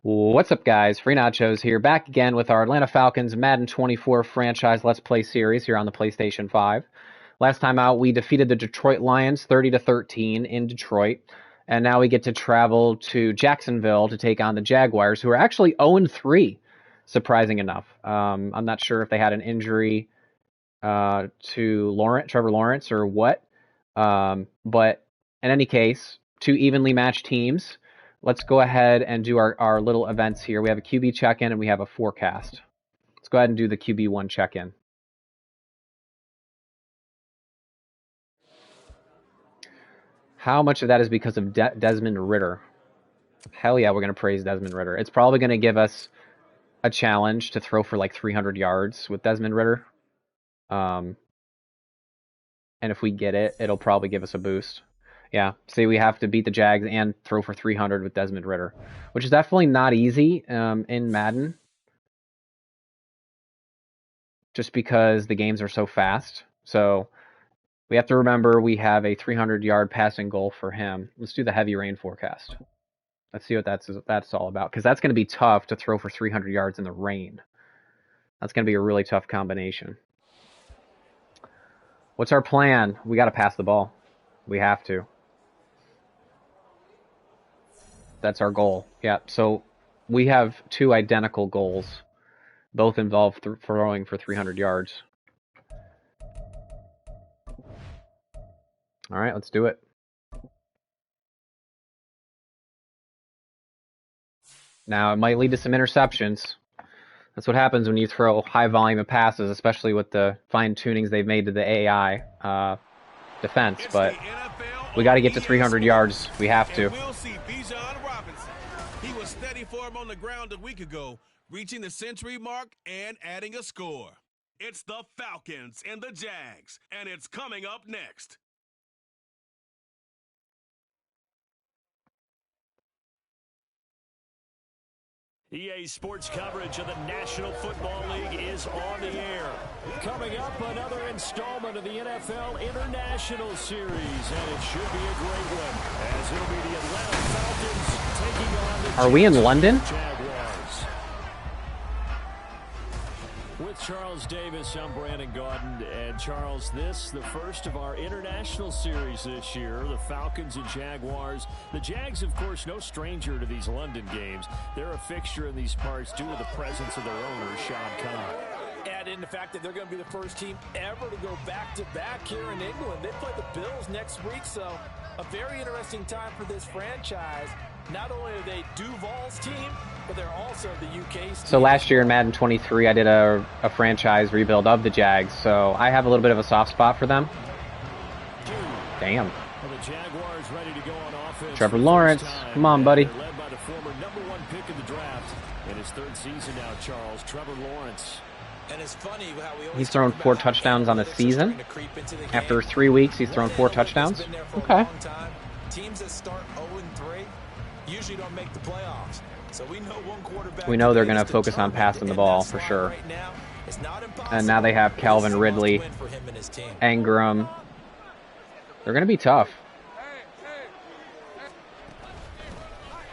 What's up, guys? Free Nachos here, back again with our Atlanta Falcons Madden 24 franchise Let's Play series here on the PlayStation 5. Last time out, we defeated the Detroit Lions 30-13 in Detroit, and now we get to travel to Jacksonville to take on the Jaguars, who are actually 0-3, surprising enough. I'm not sure if they had an injury to Trevor Lawrence or what, but in any case, two evenly matched teams. Let's go ahead and do our little events here. We have a QB check-in and we have a forecast. Let's go ahead and do the QB1 check-in. How much of that is because of Desmond Ridder? Hell yeah, we're going to praise Desmond Ridder. It's probably going to give us a challenge to throw for like 300 yards with Desmond Ridder. And if we get it, it'll probably give us a boost. Yeah, see, we have to beat the Jags and throw for 300 with Desmond Ridder, which is definitely not easy in Madden, just because the games are so fast. So we have to remember we have a 300-yard passing goal for him. Let's do the heavy rain forecast. Let's see what that's all about, because that's going to be tough to throw for 300 yards in the rain. That's going to be a really tough combination. What's our plan? We got to pass the ball. We have to. That's our goal. Yeah, so we have two identical goals. Both involve throwing for 300 yards. All right, let's do it. Now, it might lead to some interceptions. That's what happens when you throw high volume of passes, especially with the fine tunings they've made to the AI defense. But we got to get to 300 yards. We have to. We'll see BIJAN. He was steady for him on the ground a week ago, reaching the century mark and adding a score. It's the Falcons and the Jags, and it's coming up next. EA Sports coverage of the National Football League is on the air. Coming up, another installment of the NFL International Series, and it should be a great one, as it'll be the Atlanta Falcons taking on the Are we in London? Jaguars. With Charles Davis, I'm Brandon Gaudin, and Charles, this the first of our international series this year, the Falcons and Jaguars. The Jags, of course, no stranger to these London games. They're a fixture in these parts due to the presence of their owner, Shad Khan. Add in the fact that they're going to be the first team ever to go back-to-back here in England. They play the Bills next week, so a very interesting time for this franchise. Not only are they Duval's team, but they're also the UK's team. So last year in Madden 23, I did a franchise rebuild of the Jags, so I have a little bit of a soft spot for them. Damn. Well, the Jaguars ready to go on offense. Trevor Lawrence, come on, buddy. They're led by the former #1 pick of the draft. In his third season now, Charles, Trevor Lawrence. And it's funny how we always He's thrown 4 touchdowns on the season. After 3 weeks, he's thrown 4 touchdowns. Okay. Teams that start 0-3 usually don't make the playoffs. So we know one quarterback. We know they're going to focus on passing the ball for sure. And now they have Calvin Ridley, Ingram. They're going to be tough.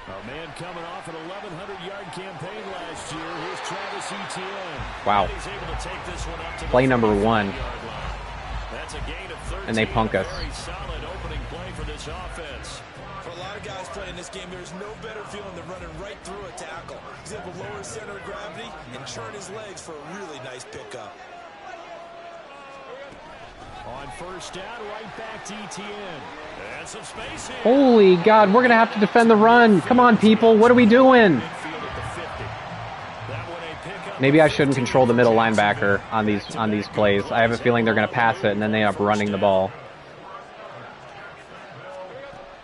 A man coming off an 1,100-yard campaign last year. Here's Travis Etienne. Wow. He's able to take this one up to Play the number 1. That's a gain of 13. And they punk us. Very solid opening play for this offense. For a lot of guys playing this game, there's no better feeling than running right through a tackle. He's able to lower his center of gravity and churn his legs for a really nice pickup. On first down, right back to Etienne. And some space here. Holy God, we're going to have to defend the run. Come on, people. What are we doing? Maybe I shouldn't control the middle linebacker on these plays. I have a feeling they're going to pass it, and then they end up running the ball.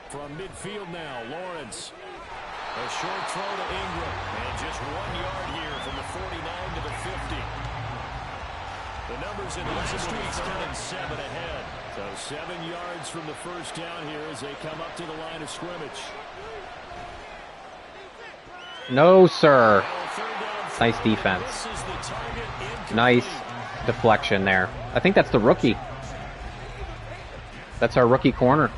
From midfield now, Lawrence. A short throw to Ingram. And just 1 yard here from the 49 to the 50. The numbers in the streets turning 7 ahead. So 7 yards from the first down here as they come up to the line of scrimmage. No, sir. Nice defense. Nice deflection there. I think that's the rookie. That's our rookie corner.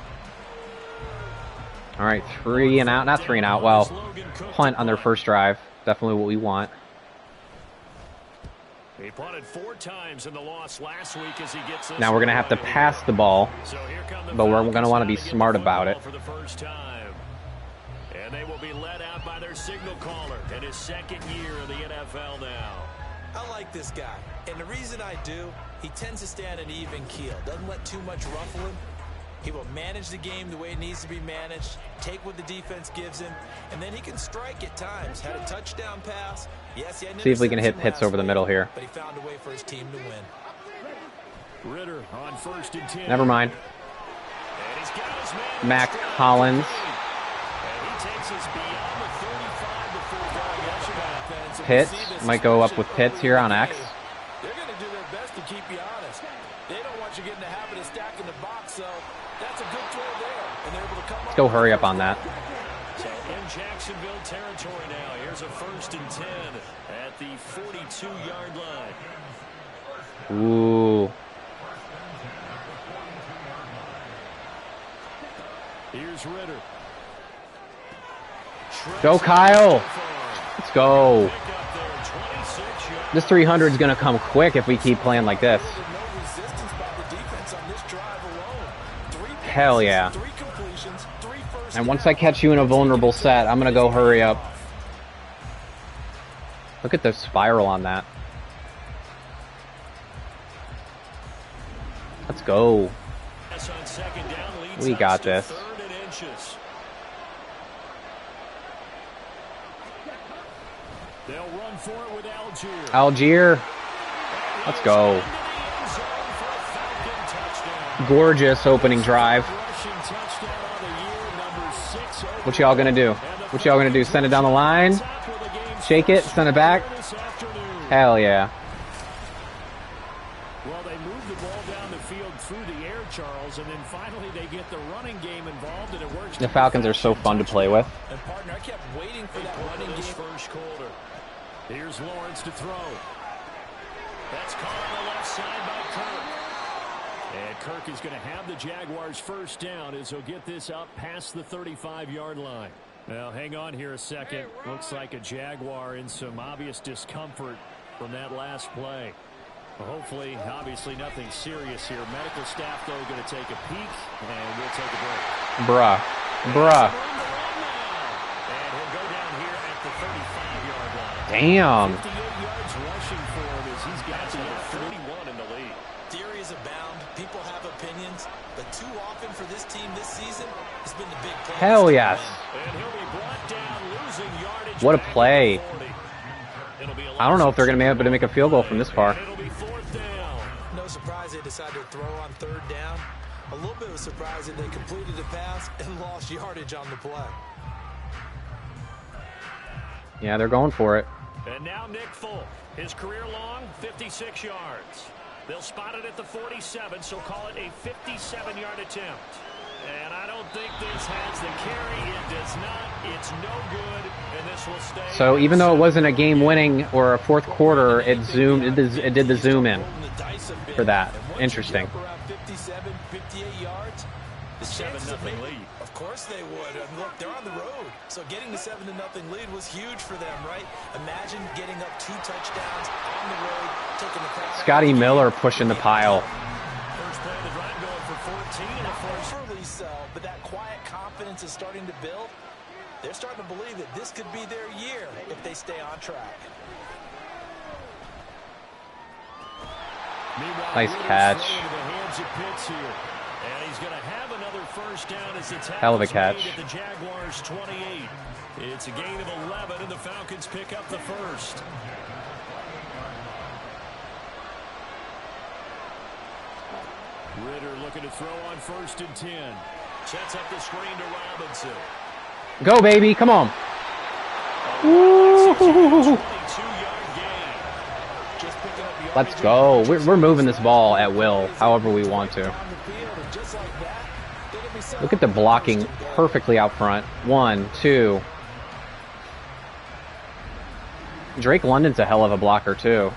All right, 3 and out. Not 3 and out. Well, punt on their first drive. Definitely what we want. He punted 4 times in the loss last week as he gets now we're going to have to pass the ball, but we're going to want to be smart about it. For the first time. And they will be led out by their signal caller in his 2nd year in the NFL now. I like this guy, and the reason I do, he tends to stay on an even keel. Doesn't let too much ruffle him. He will manage the game the way it needs to be managed, take what the defense gives him, and then he can strike at times. Had a touchdown pass. Yes, he had see if we can hit Pitts over the middle here. But he found a way for his team to win. Ritter on 1st and 10. Never mind. And he's got his man Mac Hollins. And he takes us beyond the 35 before going. Pitts might go up with Pitts here on X. They're going to do their best to keep you honest. They don't want you getting the habit of stacking the box, so that's a good throw there. And they're able to come Let's go hurry up on that. So in Jacksonville territory now. Here's a 1st and 10 at the 42-yard line. Ooh. Here's Ritter. Go, Kyle. Let's go. This 300 is going to come quick if we keep playing like this. Hell yeah. And once I catch you in a vulnerable set, I'm going to go hurry up. Look at the spiral on that. Let's go. We got this. They'll run for it with Algier. Algier. Let's go. Gorgeous opening drive. What y'all gonna do? What y'all gonna do? Send it down the line? Shake it? Send it back? Hell yeah. Well, they move the ball down the field through the air, Charles, and then finally they get the running game involved, and it works. The Falcons are so fun to play with. And partner, I kept waiting for that running game. First quarter. Here's Lawrence to throw. That's caught on the left side by Kirk. And Kirk is going to have the Jaguars first down as he'll get this up past the 35-yard line. Now, hang on here a second. Looks like a Jaguar in some obvious discomfort from that last play. Well, hopefully, obviously, nothing serious here. Medical staff, though, going to take a peek, and we'll take a break. Bruh. Bruh. And he'll go down here at the 35-yard line. Damn. 58 yards rushing for him as he's got to 31 in the lead. Theories abound. People have opinions. But too often for this team this season has been the big play. Hell yes. And he'll be brought down, losing yardage. What a play. I don't know if they're going to be able to make a field goal from this far. It'll be 4th down. No surprise they decided to throw on 3rd down. A little bit of a surprise that they completed the pass and lost yardage on the play. Yeah, they're going for it. And now Nick Folk. His career long, 56 yards. They'll spot it at the 47, so call it a 57-yard attempt. And I don't think this has the carry. It does not. It's no good, and this will stay. So even though it wasn't a game-winning or a fourth quarter, it zoomed. It did the zoom in for that. Interesting. 57, 58 yards. The 7-0 lead. Of course they would. And look, they're on the road. So getting the 7-0 lead was huge for them, right? Imagine getting up 2 touchdowns on the road, taking the crowd. Scotty Miller pushing the pile. First play of the drive going for 14. And Surely so, but that quiet confidence is starting to build. They're starting to believe that this could be their year if they stay on track. Nice catch. And he's going to have another first down as the Hell of a catch. At the Jaguars 28. It's a gain of 11, and the Falcons pick up the first. Ritter looking to throw on 1st and 10. Sets up the screen to Robinson. Go, baby. Come on. Woo. Let's go. We're moving this ball at will, however we want to. Look at the blocking perfectly out front. 1, 2. Drake London's a hell of a blocker, too.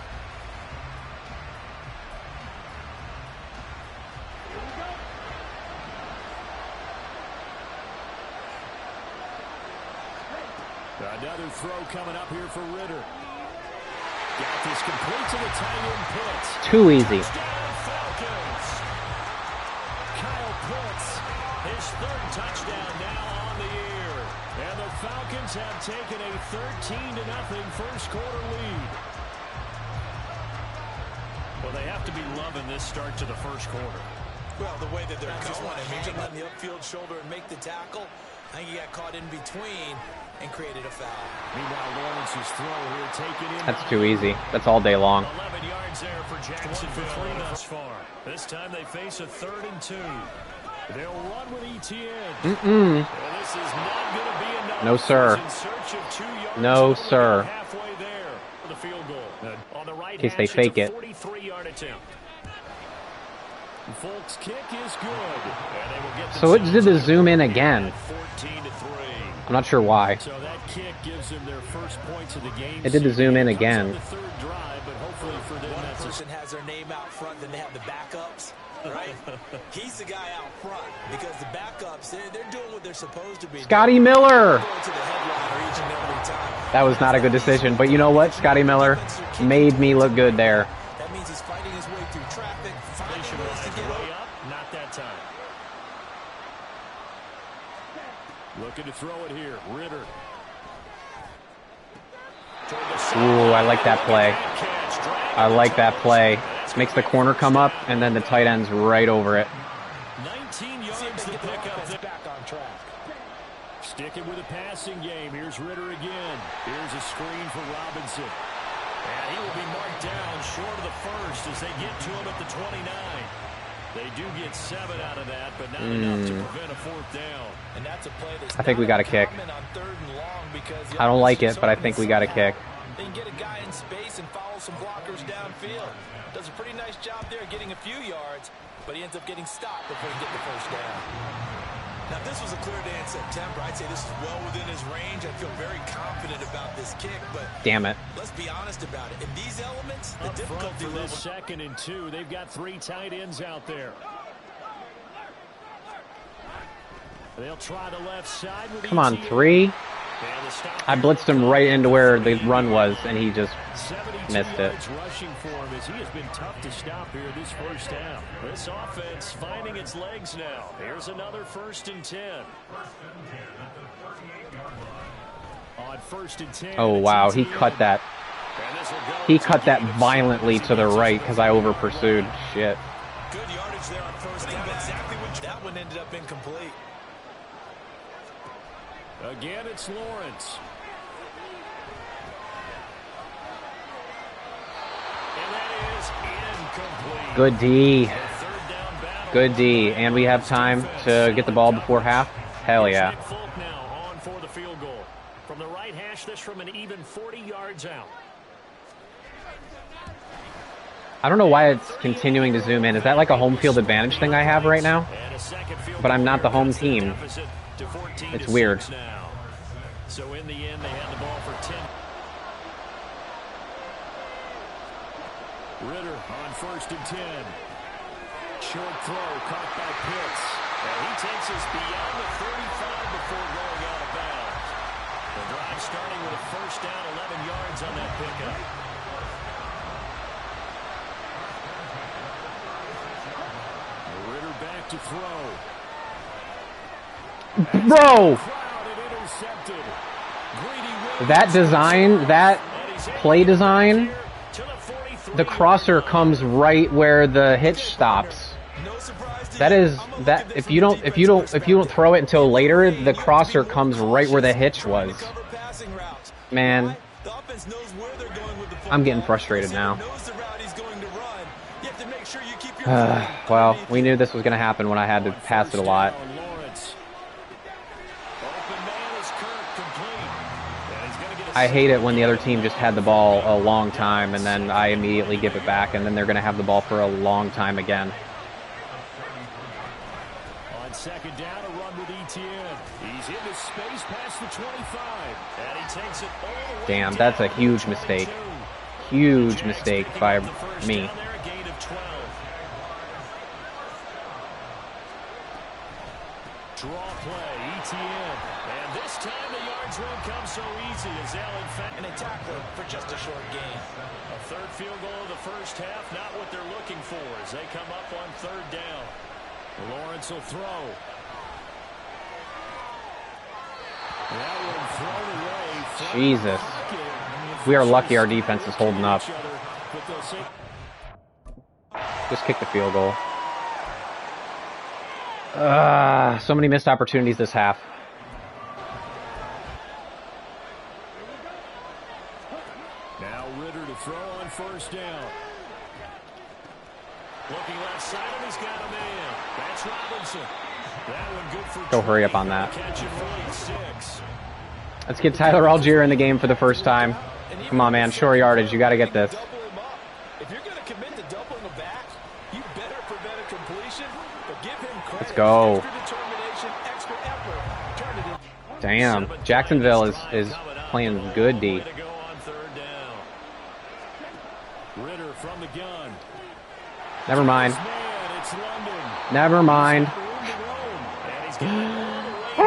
Another throw coming up here for Ritter. Got this complete to the tight end Pitts. Too easy. Kyle Pitts, his third touchdown now on the year. And the Falcons have taken a 13-0 first quarter lead. Well, they have to be loving this start to the first quarter. Well, the way that they're going, I mean, just on the upfield shoulder and make the tackle. I think he got caught in between and created a foul. Meanwhile, Lawrence's throw here taken in. That's too easy. That's all day long. 11 yards there for Jacksonville thus far. This time they face a 3rd and 2. They'll run with ETN. Mm-mm. This is not going to be enough. No, sir. In search of 2 yards. No, sir. Halfway there for the field goal. On the right In case they fake it. 43-yard attempt. Folks' kick is good. And they will get So it did the zoom in again. 14-3. I'm not sure why. So that kick gives them their first points of the game. It did the zoom in again. The third drive, but hopefully for them One that's person has their name out front, then they have the backups, right? He's the guy out front because the backups, they're doing what they're supposed to be. Scotty Miller! Going to the headliner each and every time. That was not a good decision, but you know what? Scotty Miller made me look good there. That means he's fighting his way through traffic, finding ways to get way up. Not that time. Looking to throw it here. Ritter. Ooh, I like that play. I like that play. Makes the corner come up, and then the tight end's right over it. 19 yards to pick up. back on track. Sticking with a passing game. Here's Ritter again. Here's a screen for Robinson. And he will be marked down short of the first as they get to him at the 29. They do get 7 out of that, but not enough to prevent a 4th down. And that's a play that's I think we got a kick. on 3rd and long because I don't like it, but I think we got a kick. They can get a guy in space and follow some blockers downfield. Does a pretty nice job there getting a few yards, but he ends up getting stopped before he gets the first down. Now, if this was a clear day in September, I'd say this is well within his range. I feel very confident about this kick, but Damn it. let's be honest about it. In these elements, the Up front difficulty for level. this 2nd and 2. They've got 3 tight ends out there. They'll try the left side with Come on, ETN. 3. I blitzed him right into where the run was, and he just missed it. Rushing for him as he has been tough to stop here this first half. This offense finding its legs now. Here's another 1st and 10. On 1st and 10. Oh, wow. He cut that. He cut that violently to the right because I over pursued. Shit. Good yardage there on 1st down. Exactly what that one ended up incomplete. Again, it's Lawrence. And that is incomplete. Good D. 3rd down battle. Good D. And we have time to get the ball before half? Hell yeah. Nick Folk now on for the field goal. From the right hash, this from an even 40 yards out. I don't know why it's continuing to zoom in. Is that like a home field advantage thing I have right now? And a second field But I'm not the goal home cuts the team. deficit to 14 It's to weird. 6 now. So in the end, they had the ball for 10. Ritter on 1st and 10. Short throw caught by Pitts. And he takes us beyond the 35 before going out of bounds. The drive starting with a 1st down, 11 yards on that pickup. Ritter back to throw. Bro! That design, that play design, the crosser comes right where the hitch stops. That is that if you don't throw it until later, the crosser comes right where the hitch was. Man, I'm getting frustrated now. Well, we knew this was going to happen when I had to pass it a lot. I hate it when the other team just had the ball a long time and then I immediately give it back and then they're going to have the ball for a long time again. On 2nd down, a run with ETN. He's into space past the 25. And he takes it all the way. Damn, that's a huge mistake. Huge mistake by me. Draw play, ETN. And this time the yards won't come so easy as Allen found a tackler for just a short gain. a third field goal of the first half, not what they're looking for as they come up on third down. Lawrence will throw. That one thrown away. Jesus. We are lucky our defense is holding up. Just kick the field goal. So many missed opportunities this half. Now Ritter to throw on first down. Looking left side, and he's got a man. That's Robinson. That one good for Go hurry up on that. catch it for 6. Let's get Tyler Algier in the game for the first time. Come on, man. Short yardage. You got to get this. If you're going to commit to doubling him back, you better prevent a completion, but give him credit. Let's go. Extra determination, extra effort. Turn it in. Damn. Jacksonville is playing good D. Way to go on third down. Ritter from the gun. Never mind. Man, it's London. Never mind. And he's got it all the way to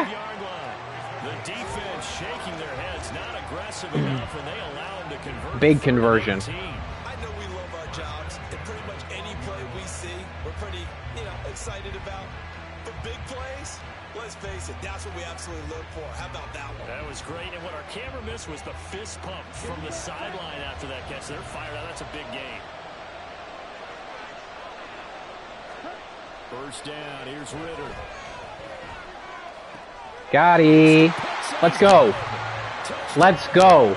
the 12-yard line. The defense shaking their heads, not aggressive enough, and they allow him to convert. Big conversion. I know we love our jobs, and pretty much any play we see, we're pretty, excited about. But big plays, let's face it, that's what we absolutely live for. How about that one? That was great, and what our camera missed was the fist pump from the sideline after that catch. They're fired out. That's a big game. First down, here's Ritter. Gotti. Let's go. Let's go.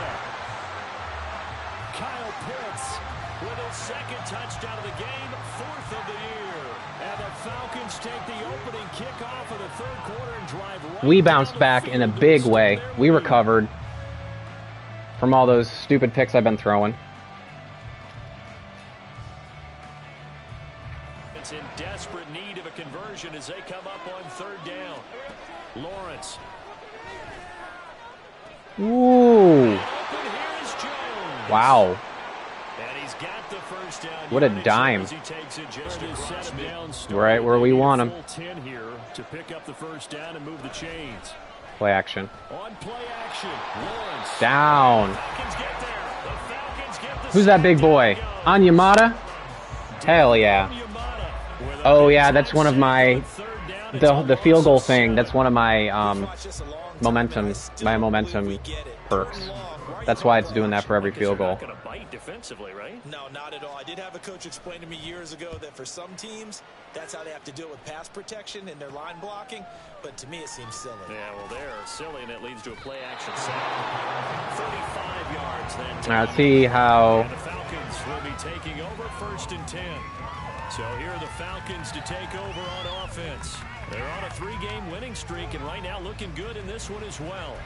Kyle Pitts with his second touchdown of the game, 4th of the year. And the Falcons take the opening kickoff of the third quarter and drive right. We bounced back in a big way. We recovered from all those stupid picks I've been throwing. It's in desperate need of a conversion as they come up on third down. Lawrence. Ooh. Open here is Jones. Wow. And he's got the first down. What a dime. As he takes it just across midfield. Right where we want him. Full 10 here to pick up the first down and move the chains. Play action. On play action, Lawrence. Down. Falcons get there. The Falcons get the Who's that big boy? Anyamata? Hell yeah. Oh yeah, that's one of my the field goal thing. That's one of my momentum perks. That's why it's doing that for every field goal. Not going to bite defensively, right? No, not at all. I did have a coach explain to me years ago that for some teams, that's how they have to deal with pass protection and their line blocking. But to me, it seems silly. Yeah, well, they're silly, and it leads to a play action sack. 35 yards then. Now let's see how. And the Falcons will be taking over 1st and 10. So here are the Falcons to take over on offense. They're on a 3-game winning streak, and right now looking good in this one as well.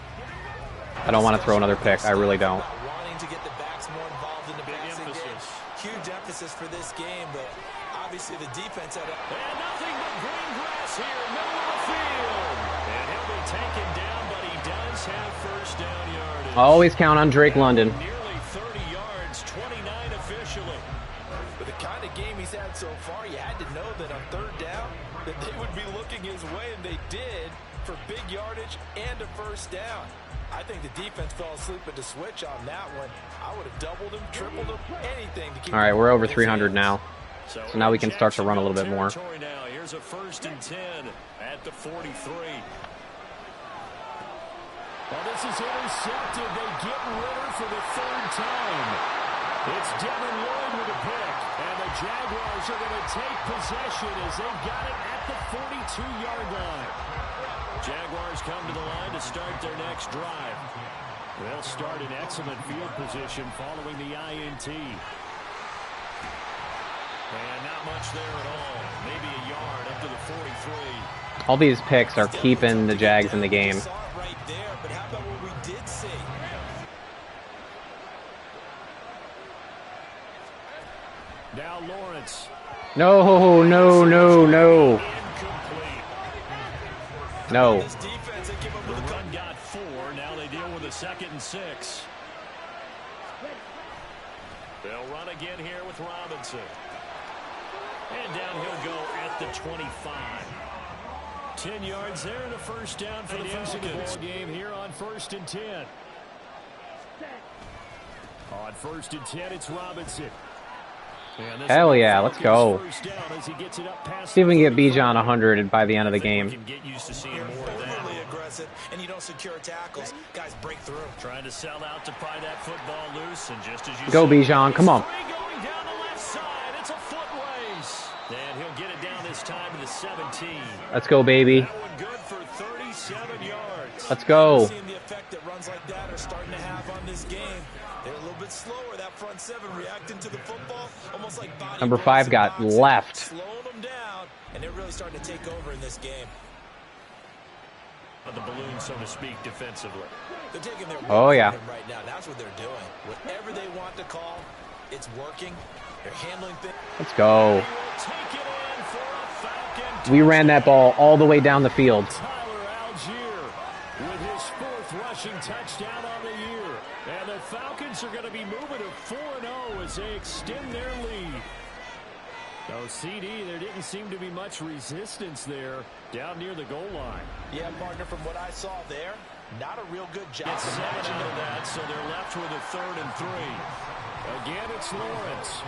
I don't want to throw another pick. I really don't. Wanting to get the backs more involved in the passing game. Huge emphasis for this game, but obviously the defense had a... And nothing but green grass here, middle of the field. And he'll be taken down, but he does have first down yardage. Always count on Drake London. Nearly 30 yards, 29 officially. With the kind of game he's had so far, you had to know that on third down that they would be looking his way, and they did for big yardage and a first down. I think the defense fell asleep at the switch on that one. I would have doubled him, tripled him, anything to keep. All right, we're over 300 now. So now we can start to run a little bit more. Now. Here's a 1st and 10 at the 43. Well, this is intercepted. They get Ritter for the 3rd time. It's Devin Lloyd with a pick, and the Jaguars are going to take possession as they've got it at the 42-yard line. Jaguars come to the line to start their next drive. They'll start in excellent field position following the INT. And not much there at all. Maybe a yard up to the 43. All these picks are keeping the Jags in the game. Right there, but how about what we did see? Now Lawrence. No. No. The run got 4. Now they deal with a 2nd and 6. They'll run again here with Robinson. And down he'll go at the 25. 10 yards there and a first down for the Falcons. Game here on 1st and 10. On 1st and 10, it's Robinson. Hell yeah, let's go. See if we can get BIJAN 100 by the end of the game. And you don't secure tackles, guys break through. Trying to sell out to pry that football loose, and just as you go BIJAN, come on. Going down the left side, it's a foot race, and he'll get it down this time to the 17. Let's go, baby. That one good for 37 yards. Let's go. Seeing the effect that runs like that are starting to have on this game. They're a little bit slower, that front seven reacting to the football, almost like body. Number 5 got left. Slowing them down, and they're really starting to take over in this game. The balloon, so to speak, defensively. They're taking their yeah. right now. That's what they're doing. Whatever they want to call, it's working. They're handling things. Let's go. We ran that ball all the way down the field. Tyler Algier with his 4th rushing touchdown on the year. And the Falcons are going to be moving to 4-0 as they extend their lead. No CD, there didn't seem to be much resistance there down near the goal line. Yeah, partner, from what I saw there, not a real good job. It's 7 into that, so they're left with a 3rd and 3. Again, it's Lawrence.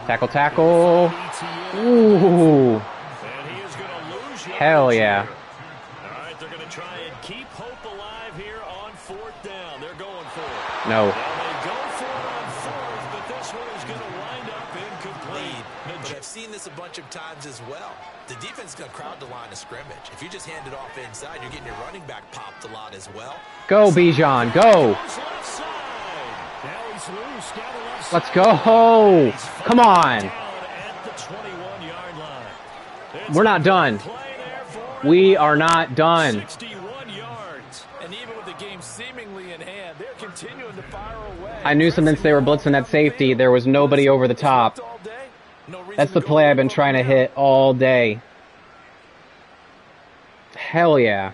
Tackle, tackle. Ooh. And he is going to lose. Hell yeah. All right, they're going to try and keep hope alive here on 4th down. They're going for it. No. Now they go for it on 4th, but this one is going to wind up incomplete. But I've seen this a bunch of times as well. The defense is going to crowd the line of scrimmage. If you just hand it off inside, you're getting your running back popped a lot as well. Go, BIJAN, go. Let's go. Come on. We're not done. We are not done. 61 yards. And even with the game seemingly in hand, they're continuing to fire away. I knew since they were blitzing that safety, there was nobody over the top. That's the play I've been trying to hit all day. Hell yeah.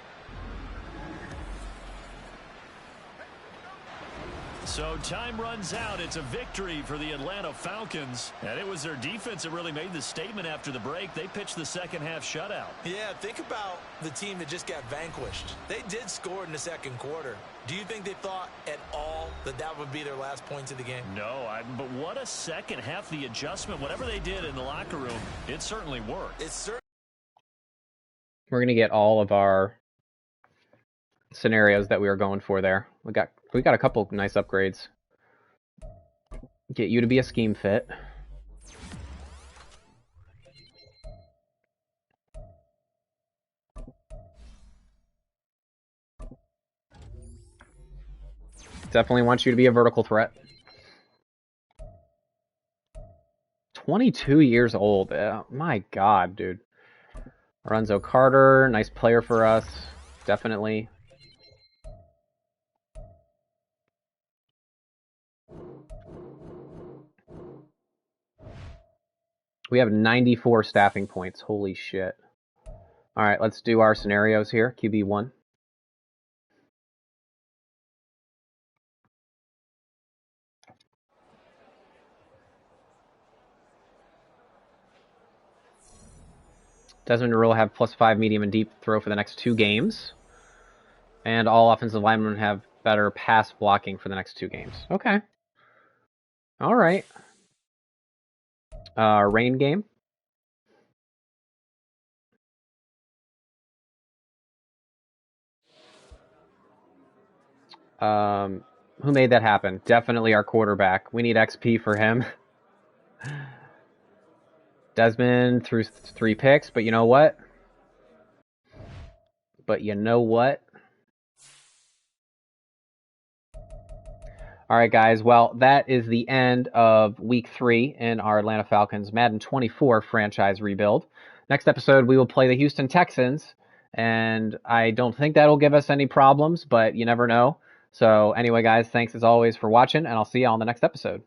So time runs out. It's a victory for the Atlanta Falcons. And it was their defense that really made the statement after the break. They pitched the second half shutout. Yeah, think about the team that just got vanquished. They did score in the 2nd quarter. Do you think they thought at all that that would be their last points of the game? No, but what a second half. The adjustment, whatever they did in the locker room, it certainly worked. We're going to get all of our scenarios that we were going for there. We got a couple nice upgrades. Get you to be a scheme fit. Definitely want you to be a vertical threat. 22 years old. My God, dude. Lorenzo Carter, nice player for us. Definitely. We have 94 staffing points. Holy shit. All right, let's do our scenarios here. QB1. Desmond will have +5 medium and deep throw for the next 2 games. And all offensive linemen have better pass blocking for the next 2 games. Okay. All right. Rain game. Who made that happen? Definitely our quarterback. We need XP for him. Desmond threw 3 picks, but you know what? All right, guys. Well, that is the end of Week 3 in our Atlanta Falcons Madden 24 franchise rebuild. Next episode, we will play the Houston Texans, and I don't think that'll give us any problems, but you never know. So anyway, guys, thanks as always for watching, and I'll see you on the next episode.